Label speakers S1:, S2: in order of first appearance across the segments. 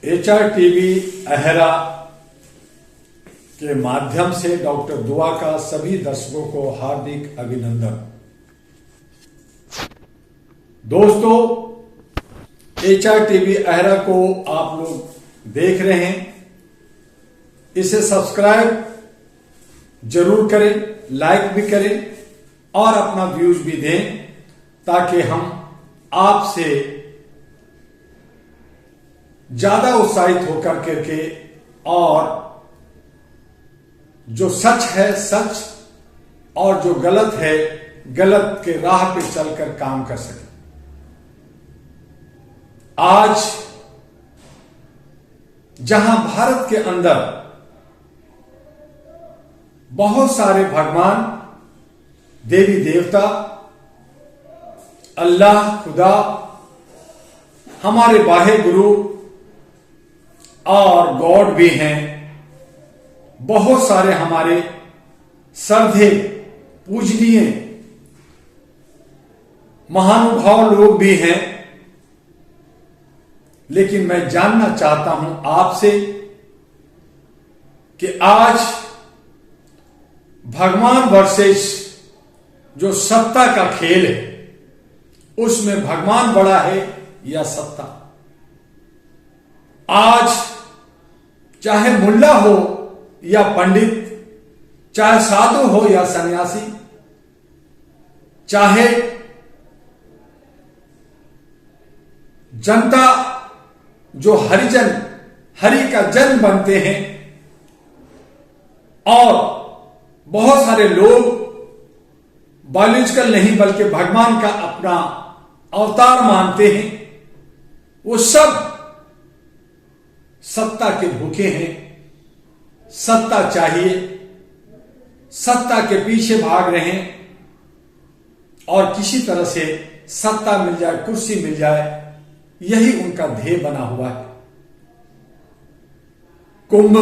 S1: HRTV अहरा के माध्यम से डॉक्टर दुआ का सभी दर्शकों को हार्दिक अभिनंदन। दोस्तों, HRTV अहरा को आप लोग देख रहे हैं, इसे सब्सक्राइब जरूर करें, लाइक भी करें और अपना व्यूज भी दें ताकि हम आपसे ज्यादा उत्साहित होकर करके और जो सच है सच और जो गलत है गलत के राह पे चलकर काम कर सके। आज जहां भारत के अंदर बहुत सारे भगवान, देवी देवता, अल्लाह, खुदा, हमारे बाहे गुरु और गॉड भी हैं, बहुत सारे हमारे श्रद्धेय पूजनीय महानुभाव लोग भी हैं, लेकिन मैं जानना चाहता हूं आपसे कि आज भगवान वर्सेस जो सत्ता का खेल है, उसमें भगवान बड़ा है या सत्ता? आज चाहे मुल्ला हो या पंडित, चाहे साधु हो या सन्यासी, चाहे जनता जो हरिजन, हरि का जन बनते हैं और बहुत सारे लोग बायोलॉजिकल नहीं बल्कि भगवान का अपना अवतार मानते हैं, वो सब सत्ता के भूखे हैं। सत्ता चाहिए, सत्ता के पीछे भाग रहे हैं और किसी तरह से सत्ता मिल जाए, कुर्सी मिल जाए, यही उनका ध्येय बना हुआ है। कुंभ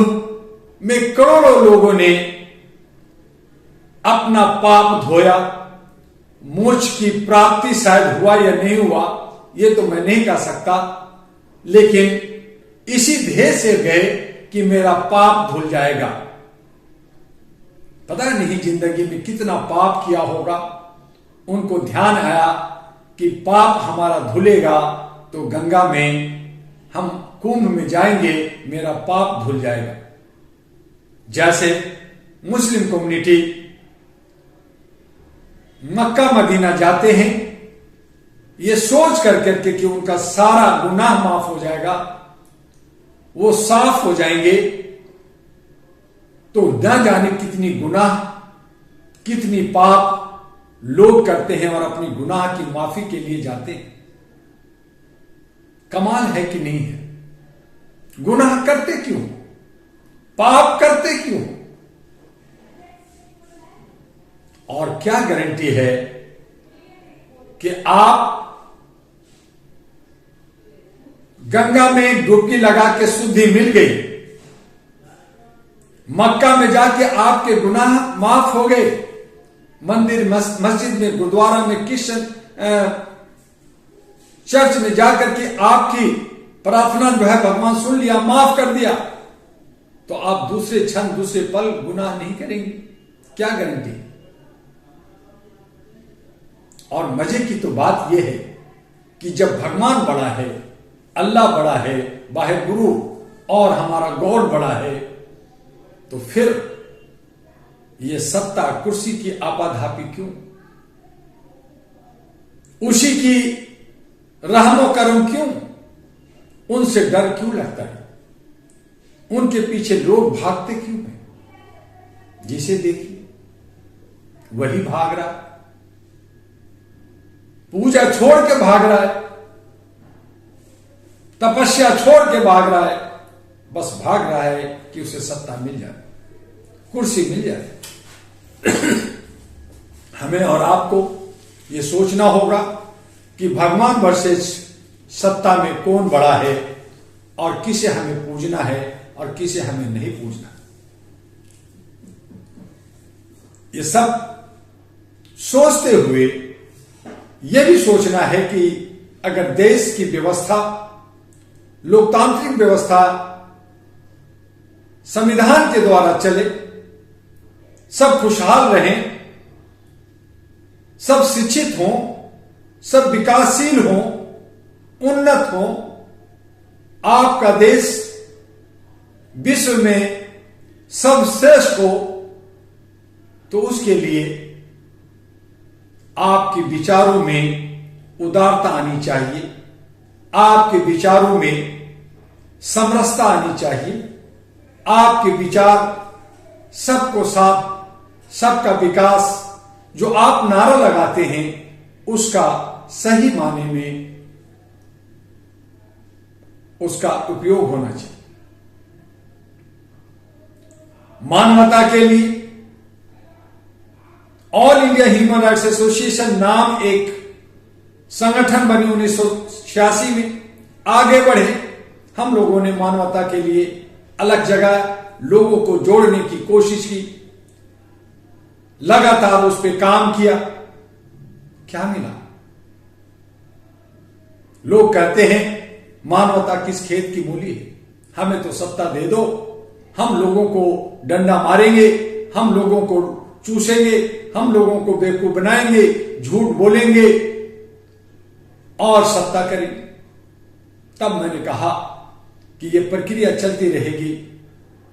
S1: में करोड़ों लोगों ने अपना पाप धोया, मोक्ष की प्राप्ति शायद हुआ या नहीं हुआ, यह तो मैं नहीं कह सकता, लेकिन इसी ध्येय से गए कि मेरा पाप धुल जाएगा। पता नहीं जिंदगी में कितना पाप किया होगा, उनको ध्यान आया कि पाप हमारा धुलेगा तो गंगा में हम कुंभ में जाएंगे, मेरा पाप धुल जाएगा। जैसे मुस्लिम कम्युनिटी मक्का मदीना जाते हैं ये सोच करके कि उनका सारा गुनाह माफ हो जाएगा, वो साफ हो जाएंगे, तो न जाने कितनी गुनाह, कितनी पाप लोग करते हैं और अपनी गुनाह की माफी के लिए जाते हैं। कमाल है कि नहीं है? गुनाह करते क्यों? पाप करते क्यों? और क्या गारंटी है कि आप गंगा में डुबकी लगा के शुद्धि मिल गई, मक्का में जाके आपके गुनाह माफ हो गए, मंदिर मस्जिद में, गुरुद्वारा में, चर्च में जाकर के आपकी प्रार्थना जो है भगवान सुन लिया, माफ कर दिया, तो आप दूसरे क्षण, दूसरे पल गुनाह नहीं करेंगे? क्या गारंटी? और मजे की तो बात यह है कि जब भगवान बड़ा है, अल्लाह बड़ा है, बाहे गुरु और हमारा गॉड बड़ा है, तो फिर यह सत्ता कुर्सी की आपाधापी क्यों? उसी की रहमो करम क्यों? उनसे डर क्यों लगता है? उनके पीछे लोग भागते क्यों हैं? जिसे देखिए वही भाग रहा है, पूजा छोड़ के भाग रहा है, तपस्या छोड़ के भाग रहा है, बस भाग रहा है कि उसे सत्ता मिल जाए, कुर्सी मिल जाए। हमें और आपको यह सोचना होगा कि भगवान वर्सेस सत्ता में कौन बड़ा है और किसे हमें पूजना है और किसे हमें नहीं पूजना। ये सब सोचते हुए यह भी सोचना है कि अगर देश की व्यवस्था लोकतांत्रिक व्यवस्था संविधान के द्वारा चले, सब खुशहाल रहें, सब शिक्षित हों, सब विकासशील हों, उन्नत हों, आपका देश विश्व में सर्वश्रेष्ठ हो, तो उसके लिए आपके विचारों में उदारता आनी चाहिए, आपके विचारों में समरसता आनी चाहिए, आपके विचार सबको साथ, सबका विकास जो आप नारा लगाते हैं उसका सही माने में उसका उपयोग होना चाहिए। मानवता के लिए all India human rights association नाम एक संगठन बनी 1986 में। आगे बढ़े, हम लोगों ने मानवता के लिए अलग जगह लोगों को जोड़ने की कोशिश की, लगातार उस पर काम किया। क्या मिला? लोग कहते हैं मानवता किस खेत की मूली है, हमें तो सत्ता दे दो, हम लोगों को डंडा मारेंगे, हम लोगों को चूसेंगे, हम लोगों को बेवकूफ बनाएंगे, झूठ बोलेंगे और सत्ता करेंगे। तब मैंने कहा कि यह प्रक्रिया चलती रहेगी,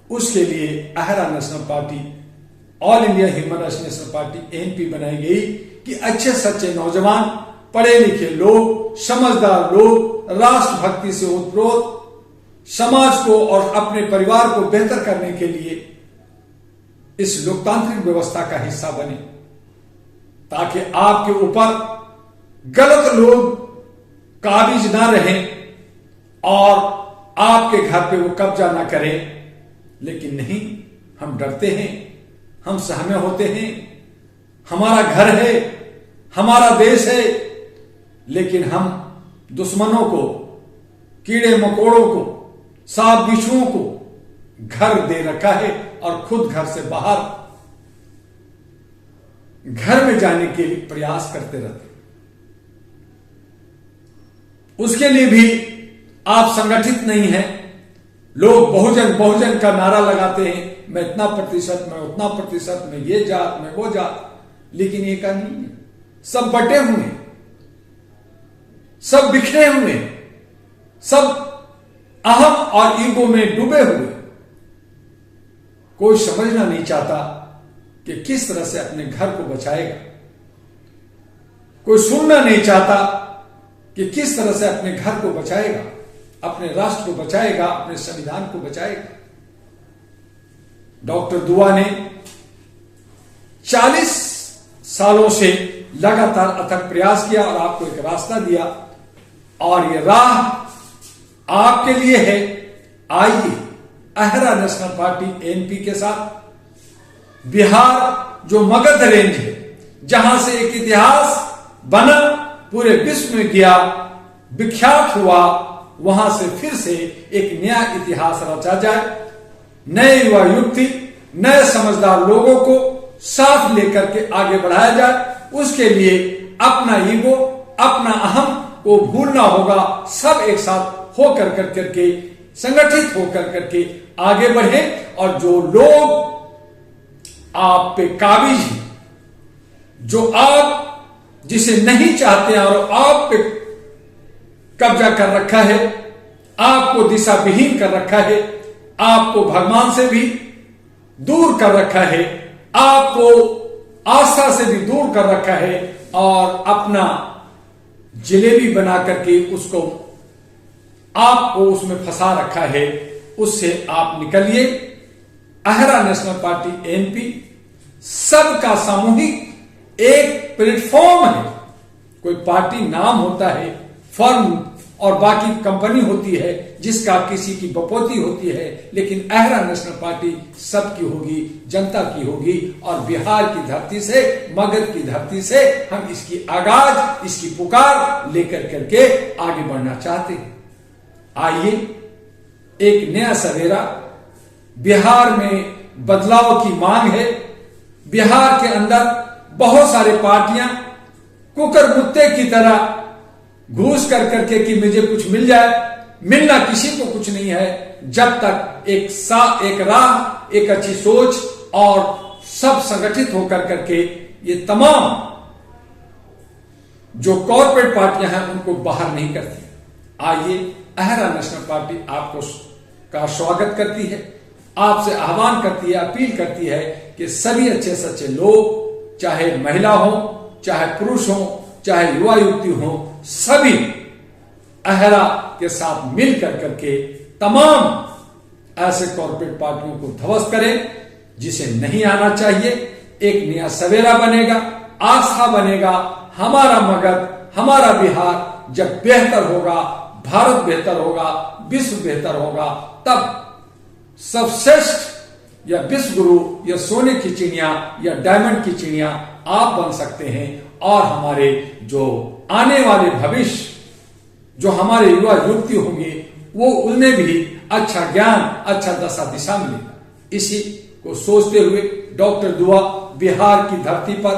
S1: उसके लिए अहरा national party, all India human rights national party NP बनाई गई कि अच्छे सच्चे नौजवान, पढ़े लिखे लोग, समझदार लोग, राष्ट्रभक्ति से ओतप्रोत समाज को और अपने परिवार को बेहतर करने के लिए इस लोकतांत्रिक व्यवस्था का हिस्सा बने, ताकि आपके ऊपर गलत लोग काबिज ना रहें और आपके घर पे वो कब्जा ना करें। लेकिन नहीं, हम डरते हैं, हम सहमे होते हैं, हमारा घर है, हमारा देश है, लेकिन हम दुश्मनों को, कीड़े मकोड़ों को, सांप बिच्छुओं को घर दे रखा है और खुद घर से बाहर घर में जाने के लिए प्रयास करते रहते। उसके लिए भी आप संगठित नहीं हैं। लोग बहुजन बहुजन का नारा लगाते हैं, मैं इतना प्रतिशत, मैं उतना प्रतिशत, मैं ये जात, मैं वो जात, लेकिन ये का नहीं है। सब बटे हुए, सब बिखरे हुए, सब अहम और ईगो में डूबे हुए। कोई समझना नहीं चाहता कि किस तरह से अपने घर को बचाएगा, कोई सुनना नहीं चाहता कि किस तरह से अपने घर को बचाएगा, अपने राष्ट्र को बचाएगा, अपने संविधान को बचाएगा। डॉक्टर दुआ ने 40 सालों से लगातार अथक प्रयास किया और आपको एक रास्ता दिया, और ये राह आपके लिए है। आइए अहरा नेशनल पार्टी एनपी के साथ बिहार जो मगध रेंज है, जहां से एक इतिहास बना, पूरे विश्व में गया, विख्यात हुआ, वहां से फिर से एक नया इतिहास रचा जाए। नए युवा युवती, नए समझदार लोगों को साथ लेकर के आगे बढ़ाया जाए। उसके लिए अपना ईगो, अपना अहम को भूलना होगा। सब एक साथ होकर करके संगठित होकर करके आगे बढ़े, और जो लोग आप पे काबिज हैं, जो आप जिसे नहीं चाहते और आप पे कब्जा कर रखा है, आपको दिशा विहीन कर रखा है, आपको भगवान से भी दूर कर रखा है, आपको आस्था से भी दूर कर रखा है, और अपना जलेबी बना करके उसको आपको उसमें फंसा रखा है, उससे आप निकलिए। अहरा नेशनल पार्टी एनपी सबका सामूहिक एक प्लेटफॉर्म है। कोई पार्टी नाम होता है, फर्म और बाकी कंपनी होती है जिसका किसी की बपौती होती है, लेकिन अहरा नेशनल पार्टी सबकी होगी, जनता की होगी। और बिहार की धरती से, मगध की धरती से हम इसकी आगाज, इसकी पुकार लेकर करके आगे बढ़ना चाहते हैं। आइए, एक नया सवेरा, बिहार में बदलाव की मांग है। बिहार के अंदर बहुत सारे पार्टियां कुकर कुत्ते की तरह घूस कर करके कि मुझे कुछ मिल जाए, मिलना किसी को कुछ नहीं है जब तक एक राह, एक अच्छी सोच और सब संगठित होकर करके ये तमाम जो कॉर्पोरेट पार्टियां हैं उनको बाहर नहीं करती। आइए, अहरा नेशनल पार्टी आपको का स्वागत करती है, आपसे आह्वान करती है, अपील करती है कि सभी अच्छे सच्चे लोग, चाहे महिला हो, चाहे पुरुष हो, चाहे युवा युवती हो, सभी अहरा के साथ मिलकर करके तमाम ऐसे कॉर्पोरेट पार्टियों को ध्वस्त करें जिसे नहीं आना चाहिए। एक नया सवेरा बनेगा, आस्था बनेगा। हमारा मगध, हमारा बिहार जब बेहतर होगा, भारत बेहतर होगा, विश्व बेहतर होगा, तब सर्वश्रेष्ठ या विश्व गुरु या सोने की चिड़िया या डायमंड की चिड़िया आप बन सकते हैं। और हमारे जो आने वाले भविष्य, जो हमारे युवा युवती होंगे, वो उन्हें भी अच्छा ज्ञान, अच्छा दशा दिशा मिलेगा। इसी को सोचते हुए डॉक्टर दुआ बिहार की धरती पर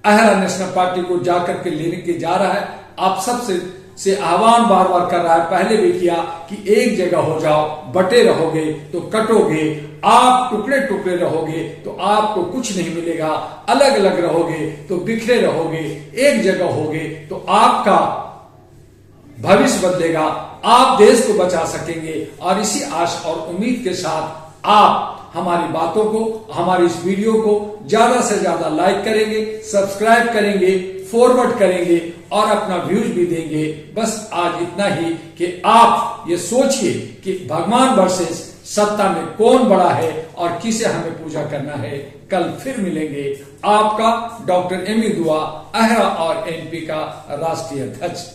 S1: अहरा नेशनल पार्टी को जाकर के लेने के जा रहा है। आप सबसे आह्वान बार बार कर रहा है, पहले भी किया कि एक जगह हो जाओ, बटे रहोगे तो कटोगे, आप टुकड़े टुकड़े रहोगे तो आपको कुछ नहीं मिलेगा, अलग अलग रहोगे तो बिखरे रहोगे, एक जगह होगे तो आपका भविष्य बदलेगा, आप देश को बचा सकेंगे। और इसी आशा और उम्मीद के साथ आप हमारी बातों को, हमारी इस वीडियो को ज्यादा से ज्यादा लाइक करेंगे, सब्सक्राइब करेंगे, फॉरवर्ड करेंगे और अपना व्यूज भी देंगे। बस आज इतना ही कि आप ये सोचिए कि भगवान वर्सेस सत्ता में कौन बड़ा है और किसे हमें पूजा करना है। कल फिर मिलेंगे। आपका डॉक्टर एमी दुआ, अहरा और एनपी का राष्ट्रीय अध्यक्ष।